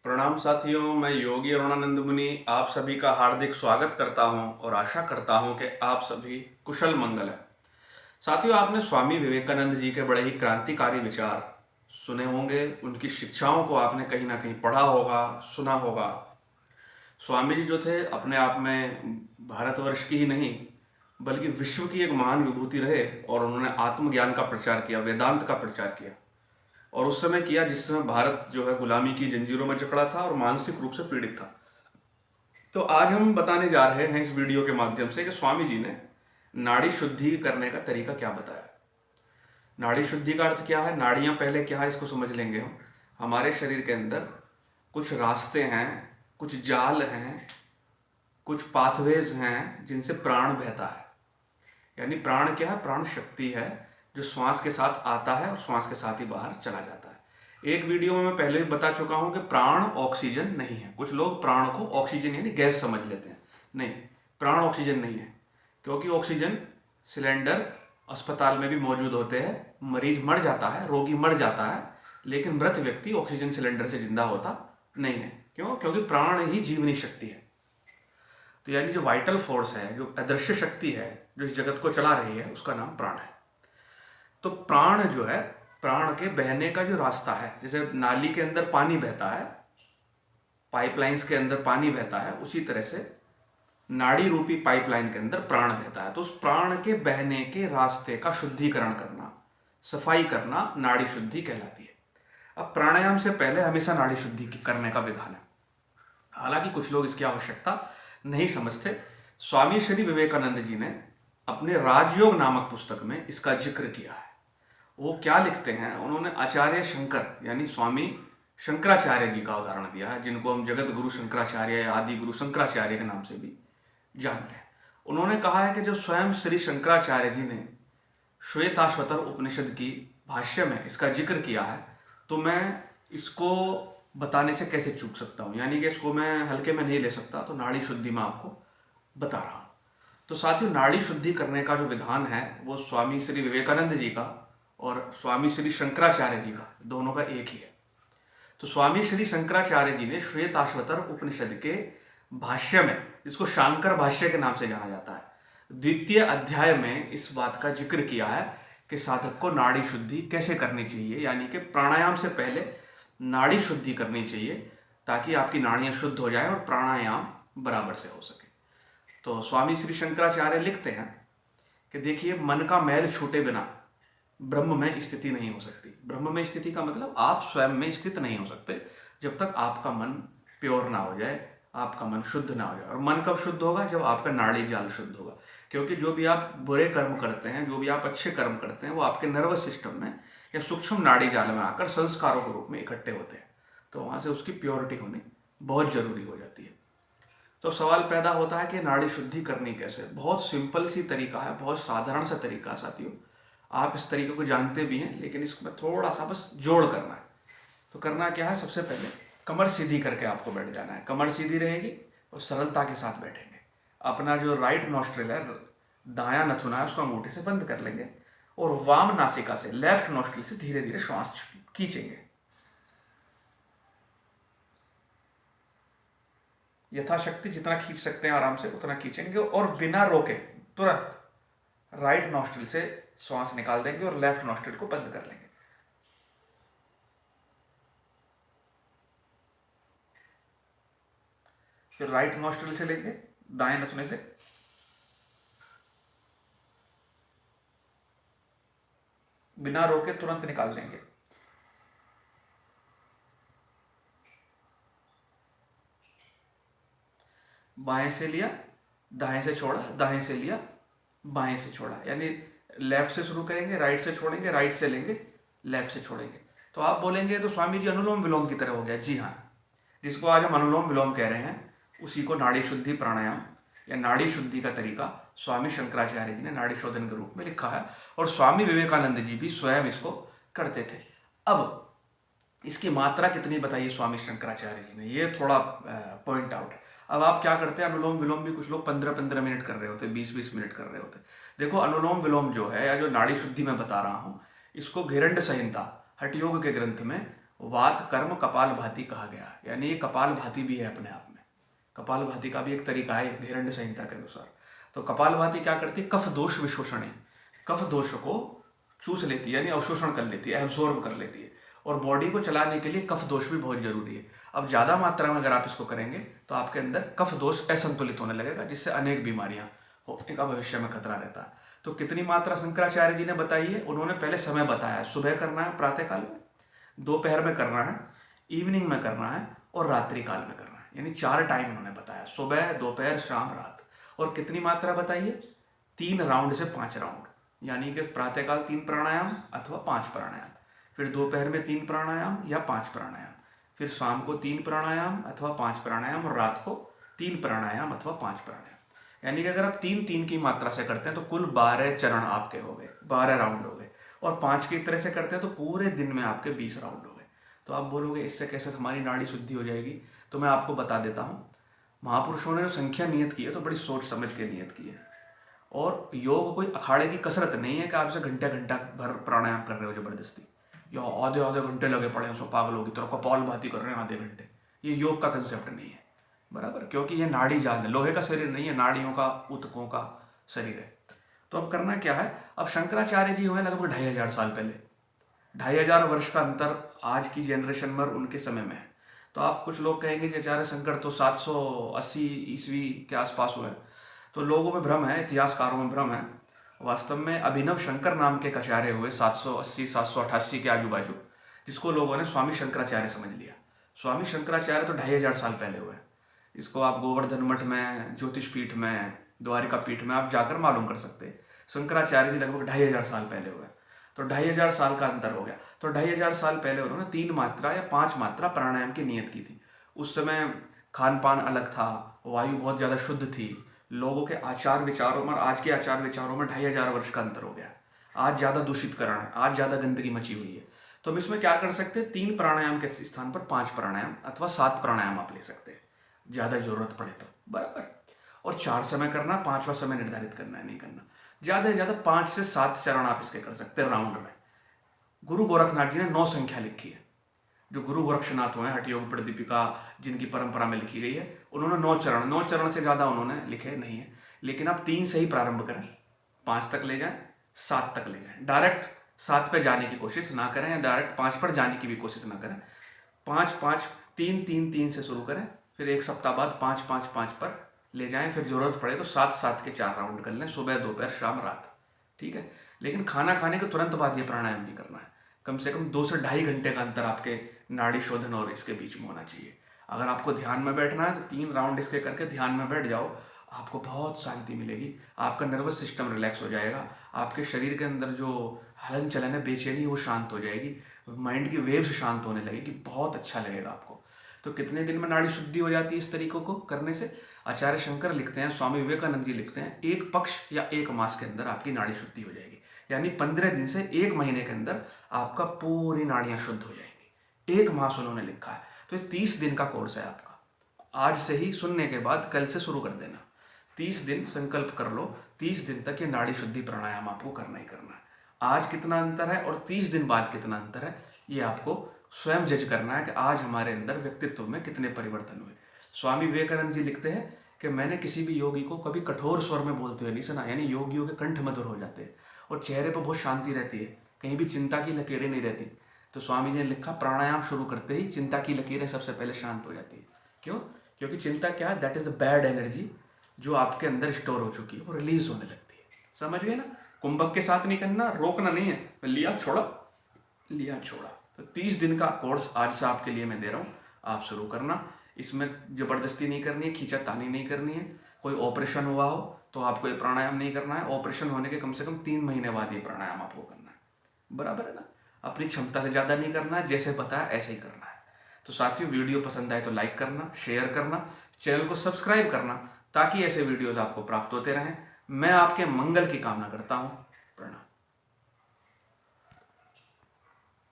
प्रणाम साथियों, मैं योगी अरुणानंद मुनि आप सभी का हार्दिक स्वागत करता हूं और आशा करता हूं कि आप सभी कुशल मंगल हैं। साथियों, आपने स्वामी विवेकानंद जी के बड़े ही क्रांतिकारी विचार सुने होंगे। उनकी शिक्षाओं को आपने कहीं ना कहीं पढ़ा होगा, सुना होगा। स्वामी जी जो थे अपने आप में भारतवर्ष की ही नहीं बल्कि विश्व की एक महान विभूति रहे और उन्होंने आत्मज्ञान का प्रचार किया, वेदांत का प्रचार किया। और उस समय किया जिस समय भारत जो है गुलामी की जंजीरों में जकड़ा था और मानसिक रूप से पीड़ित था। तो आज हम बताने जा रहे हैं इस वीडियो के माध्यम से कि स्वामी जी ने नाड़ी शुद्धि करने का तरीका क्या बताया। नाड़ी शुद्धि का अर्थ क्या है, नाड़ियां पहले क्या है, इसको समझ लेंगे हम। हमारे शरीर के अंदर कुछ रास्ते हैं, कुछ जाल हैं, कुछ पाथवेज हैं जिनसे प्राण बहता है। यानी प्राण क्या है? प्राण शक्ति है जो श्वास के साथ आता है और श्वास के साथ ही बाहर चला जाता है। एक वीडियो में मैं पहले भी बता चुका हूं कि प्राण ऑक्सीजन नहीं है। कुछ लोग प्राण को ऑक्सीजन यानी गैस समझ लेते हैं। नहीं, प्राण ऑक्सीजन नहीं है, क्योंकि ऑक्सीजन सिलेंडर अस्पताल में भी मौजूद होते हैं। मरीज मर जाता है, रोगी मर जाता है, लेकिन मृत व्यक्ति ऑक्सीजन सिलेंडर से जिंदा होता नहीं है। क्यों? क्योंकि प्राण ही जीवनी शक्ति है। तो यानी जो वाइटल फोर्स है, जो अदृश्य शक्ति है, जो इस जगत को चला रही है, उसका नाम प्राण है। तो प्राण जो है, प्राण के बहने का जो रास्ता है, जैसे नाली के अंदर पानी बहता है, पाइपलाइंस के अंदर पानी बहता है, उसी तरह से नाड़ी रूपी पाइपलाइन के अंदर प्राण बहता है। तो उस प्राण के बहने के रास्ते का शुद्धिकरण करना, सफाई करना नाड़ी शुद्धि कहलाती है। अब प्राणायाम से पहले हमेशा नाड़ी शुद्धि करने का विधान है। हालांकि कुछ लोग इसकी आवश्यकता नहीं समझते। स्वामी श्री विवेकानंद जी ने अपने राजयोग नामक पुस्तक में इसका जिक्र किया है। वो क्या लिखते हैं? उन्होंने आचार्य शंकर यानी स्वामी शंकराचार्य जी का उदाहरण दिया है, जिनको हम जगत गुरु शंकराचार्य या आदि गुरु शंकराचार्य के नाम से भी जानते हैं। उन्होंने कहा है कि जो स्वयं श्री शंकराचार्य जी ने श्वेताश्वतर उपनिषद की भाष्य में इसका जिक्र किया है, तो मैं इसको बताने से कैसे चूक सकता हूँ, यानी कि इसको मैं हल्के में नहीं ले सकता। तो नाड़ी शुद्धि में आपको बता रहा हूँ। तो साथियों, नाड़ी शुद्धि करने का जो विधान है वो स्वामी श्री विवेकानंद जी का और स्वामी श्री शंकराचार्य जी का, दोनों का एक ही है। तो स्वामी श्री शंकराचार्य जी ने श्वेताश्वतर उपनिषद के भाष्य में, जिसको शांकर भाष्य के नाम से जाना जाता है, द्वितीय अध्याय में इस बात का जिक्र किया है कि साधक को नाड़ी शुद्धि कैसे करनी चाहिए, यानी कि प्राणायाम से पहले नाड़ी शुद्धि करनी चाहिए ताकि आपकी नाड़ियां शुद्ध हो जाए और प्राणायाम बराबर से हो सके। तो स्वामी श्री शंकराचार्य लिखते हैं कि देखिए, मन का मैल छूटे बिना ब्रह्म में स्थिति नहीं हो सकती। ब्रह्म में स्थिति का मतलब आप स्वयं में स्थित नहीं हो सकते जब तक आपका मन प्योर ना हो जाए, आपका मन शुद्ध ना हो जाए। और मन कब शुद्ध होगा? जब आपका नाड़ी जाल शुद्ध होगा। क्योंकि जो भी आप बुरे कर्म करते हैं, जो भी आप अच्छे कर्म करते हैं, वो आपके नर्वस सिस्टम में या सूक्ष्म नाड़ी जाल में आकर संस्कारों के रूप में इकट्ठे होते हैं। तो वहाँ से उसकी प्योरिटी होनी बहुत जरूरी हो जाती है। तो सवाल पैदा होता है कि नाड़ी शुद्धि करनी कैसे? बहुत सिंपल सी तरीका है, बहुत साधारण सा तरीका है साथियों। आप इस तरीके को जानते भी हैं, लेकिन इसमें थोड़ा सा बस जोड़ करना है। तो करना क्या है? सबसे पहले कमर सीधी करके आपको बैठ जाना है। कमर सीधी रहेगी और सरलता के साथ बैठेंगे। अपना जो राइट नॉस्ट्रिल है, दायां नथुना है, उसको अंगूठे से बंद कर लेंगे और वाम नासिका से, लेफ्ट नॉस्ट्रिल से धीरे धीरे श्वास खींचेंगे। यथाशक्ति जितना खींच सकते हैं आराम से उतना खींचेंगे और बिना रोके तुरंत राइट नॉस्ट्रिल से श्वास निकाल देंगे और लेफ्ट नॉस्ट्रिल को बंद कर लेंगे। फिर राइट नॉस्ट्रिल से लेंगे, दाएं नथुने से, बिना रोके तुरंत निकाल देंगे। बाएं से लिया, दाएं से छोड़ा, दाएं से लिया, बाएं से छोड़ा। यानी लेफ्ट से शुरू करेंगे, राइट से छोड़ेंगे, राइट से लेंगे, लेफ्ट से छोड़ेंगे। तो आप बोलेंगे तो स्वामी जी अनुलोम विलोम की तरह हो गया। जी हाँ, जिसको आज हम अनुलोम विलोम कह रहे हैं, उसी को नाड़ी शुद्धि प्राणायाम या नाड़ी शुद्धि का तरीका स्वामी शंकराचार्य जी ने नाड़ी शोधन के रूप में लिखा है और स्वामी विवेकानंद जी भी स्वयं इसको करते थे। अब इसकी मात्रा कितनी बताइए स्वामी शंकराचार्य जी ने, ये थोड़ा पॉइंट आउट है। अब आप क्या करते हैं? अनुलोम विलोम भी कुछ लोग 15-15 मिनट कर रहे होते, 20-20 मिनट कर रहे होते। देखो, अनुलोम विलोम जो है या जो नाड़ी शुद्धि में बता रहा हूँ, इसको घेरंड संहिता हठयोग के ग्रंथ में वात कर्म कपालभाति कहा गया, यानी ये कपालभाति भी है अपने आप में। कपालभाति का भी एक तरीका है घेरंड संहिता के अनुसार। तो कपालभाति क्या करती है, कफ दोष विशोषण, कफ दोष को चूस लेती है, यानी अवशोषण कर लेती है, एब्जॉर्ब कर लेती है। और बॉडी को चलाने के लिए कफ दोष भी बहुत जरूरी है। अब ज़्यादा मात्रा में अगर आप इसको करेंगे तो आपके अंदर कफ दोष असंतुलित होने लगेगा, जिससे अनेक बीमारियां होने का भविष्य में खतरा रहता है। तो कितनी मात्रा शंकराचार्य जी ने बताई है, उन्होंने पहले समय बताया है। सुबह करना है प्रातःकाल में, दोपहर में करना है, इवनिंग में करना है और रात्रि काल में करना है, यानी 4 टाइम उन्होंने बताया, सुबह दोपहर शाम रात। और कितनी मात्रा बताई है, 3 राउंड से 5 राउंड, यानी कि प्रातःकाल 3 प्राणायाम अथवा 5 प्राणायाम, फिर दोपहर में 3 प्राणायाम या 5 प्राणायाम, फिर शाम को 3 प्राणायाम अथवा 5 प्राणायाम और रात को 3 प्राणायाम अथवा 5 प्राणायाम। यानी कि अगर आप 3-3 की मात्रा से करते हैं तो कुल 12 चरण आपके हो गए, 12 राउंड हो गए। और 5 की तरह से करते हैं तो पूरे दिन में आपके 20 राउंड हो गए। तो आप बोलोगे इससे कैसे हमारी नाड़ी शुद्धि हो जाएगी, तो मैं आपको बता देता हूँ। महापुरुषों ने जो संख्या नियत की है तो बड़ी सोच समझ के नियत की है। और योग कोई अखाड़े की कसरत नहीं है कि आपसे घंटा घंटा भर प्राणायाम कर रहे हो जबरदस्ती, या आधे आधे घंटे लगे पड़े हैं, उसको पागलों की तरह कपालभाति कर रहे हैं आधे घंटे। ये योग का कंसेप्ट नहीं है, बराबर, क्योंकि ये नाड़ी जाल है, लोहे का शरीर नहीं है, नाड़ियों का, ऊतकों का शरीर है। तो अब करना क्या है, अब शंकराचार्य जी हुए लगभग 2500 साल पहले, 2500 वर्ष का अंतर आज की जनरेशन में और उनके समय में है। तो आप कुछ लोग कहेंगे कि आचार्य शंकर तो 780 ईस्वी के आसपास हुए, तो लोगों में भ्रम है, इतिहासकारों में भ्रम है। वास्तव में अभिनव शंकर नाम के एक आचार्य हुए 780-788 के आजू बाजू, जिसको लोगों ने स्वामी शंकराचार्य समझ लिया। स्वामी शंकराचार्य तो 2500 साल पहले हुए। इसको आप गोवर्धन मठ में, ज्योतिष पीठ में, द्वारिका पीठ में आप जाकर मालूम कर सकते हैं। शंकराचार्य जी लगभग 2500 साल पहले हुए, तो 2500 साल का अंतर हो गया। तो 2500 साल पहले उन्होंने 3 मात्रा या 5 मात्रा प्राणायाम की नियत की थी। उस समय खान पान अलग था, वायु बहुत ज़्यादा शुद्ध थी, लोगों के आचार विचारों में और आज के आचार विचारों में 2500 वर्ष का अंतर हो गया। आज ज़्यादा दूषितकरण है, आज ज़्यादा गंदगी मची हुई है। तो हम इसमें क्या कर सकते हैं, 3 प्राणायाम के स्थान पर 5 प्राणायाम अथवा 7 प्राणायाम आप ले सकते हैं, ज़्यादा जरूरत पड़े तो, बराबर। और 4 समय करना, 5वां समय निर्धारित करना है, नहीं करना। ज़्यादा से ज़्यादा 5 से 7 चरण आप इसके कर सकते हैं राउंड में। गुरु गोरखनाथ जी ने 9 संख्या लिखी है। जो गुरु गोरक्षनाथ हुए हैं, हठ योग प्रदीपिका जिनकी परंपरा में लिखी गई है, उन्होंने 9 चरण से ज़्यादा उन्होंने लिखे नहीं है। लेकिन आप 3 से ही प्रारंभ करें, 5 तक ले जाएं, 7 तक ले जाएं। डायरेक्ट 7 पे जाने की कोशिश ना करें या डायरेक्ट 5 पर जाने की भी कोशिश ना करें। 5-5, 3-3-3 से शुरू करें, फिर एक सप्ताह बाद 5-5-5 पर ले जाएं, फिर जरूरत पड़े तो 7-7 के 4 राउंड कर लें, सुबह दोपहर शाम रात, ठीक है। लेकिन खाना खाने के तुरंत बाद ये प्राणायाम नहीं करना है। कम से कम 2 से ढाई घंटे का अंतर आपके नाड़ी शोधन और इसके बीच में होना चाहिए। अगर आपको ध्यान में बैठना है तो 3 राउंड इसके करके ध्यान में बैठ जाओ, आपको बहुत शांति मिलेगी, आपका नर्वस सिस्टम रिलैक्स हो जाएगा, आपके शरीर के अंदर जो हलन चलन है, बेचैनी, वो शांत हो जाएगी, माइंड की वेव्स शांत होने लगेगी, बहुत अच्छा लगेगा आपको। तो कितने दिन में नाड़ी शुद्धि हो जाती है इस तरीकों को करने से? आचार्य शंकर लिखते हैं, स्वामी विवेकानंद जी लिखते हैं, 1 पक्ष या 1 मास के अंदर आपकी नाड़ी शुद्धि हो जाएगी। यानी 15 दिन से 1 महीने के अंदर आपका पूरी नाड़ियाँ शुद्ध हो जाएंगी। 1 मास उन्होंने लिखा है। तो ये 30 दिन का कोर्स है आपका। आज से ही सुनने के बाद कल से शुरू कर देना। 30 दिन संकल्प कर लो, 30 दिन तक ये नाड़ी शुद्धि प्राणायाम आपको करना ही करना है। आज कितना अंतर है और 30 दिन बाद कितना अंतर है, ये आपको स्वयं जज करना है कि आज हमारे अंदर व्यक्तित्व में कितने परिवर्तन हुए। स्वामी विवेकानंद जी लिखते हैं कि मैंने किसी भी योगी को कभी कठोर स्वर में बोलते हुए नहीं सुना, यानी योगियों के कंठ मधुर हो जाते हैं और चेहरे पर बहुत शांति रहती है, कहीं भी चिंता की लकीरें नहीं रहती। तो स्वामी जी ने लिखा, प्राणायाम शुरू करते ही चिंता की लकीरें सबसे पहले शांत हो जाती है। क्यों? क्योंकि चिंता क्या है, that is the bad energy जो आपके अंदर स्टोर हो चुकी है, वो रिलीज होने लगती है। समझ गए ना? कुंभक के साथ नहीं करना, रोकना नहीं है, लिया छोड़ा, लिया छोड़ा। तो 30 दिन का कोर्स आज से आपके लिए मैं दे रहा हूँ, आप शुरू करना। इसमें जबरदस्ती नहीं करनी है, खींचातानी नहीं करनी है। कोई ऑपरेशन हुआ हो तो आपको ये प्राणायाम नहीं करना है, ऑपरेशन होने के कम से कम 3 महीने बाद ये प्राणायाम आपको करना है, बराबर है ना? अपनी क्षमता से ज़्यादा नहीं करना है, जैसे बताया ऐसे ही करना है। तो साथियों, वीडियो पसंद आए तो लाइक करना, शेयर करना, चैनल को सब्सक्राइब करना, ताकि ऐसे वीडियोज़ आपको प्राप्त होते रहें। मैं आपके मंगल की कामना करता हूँ। प्रणाम।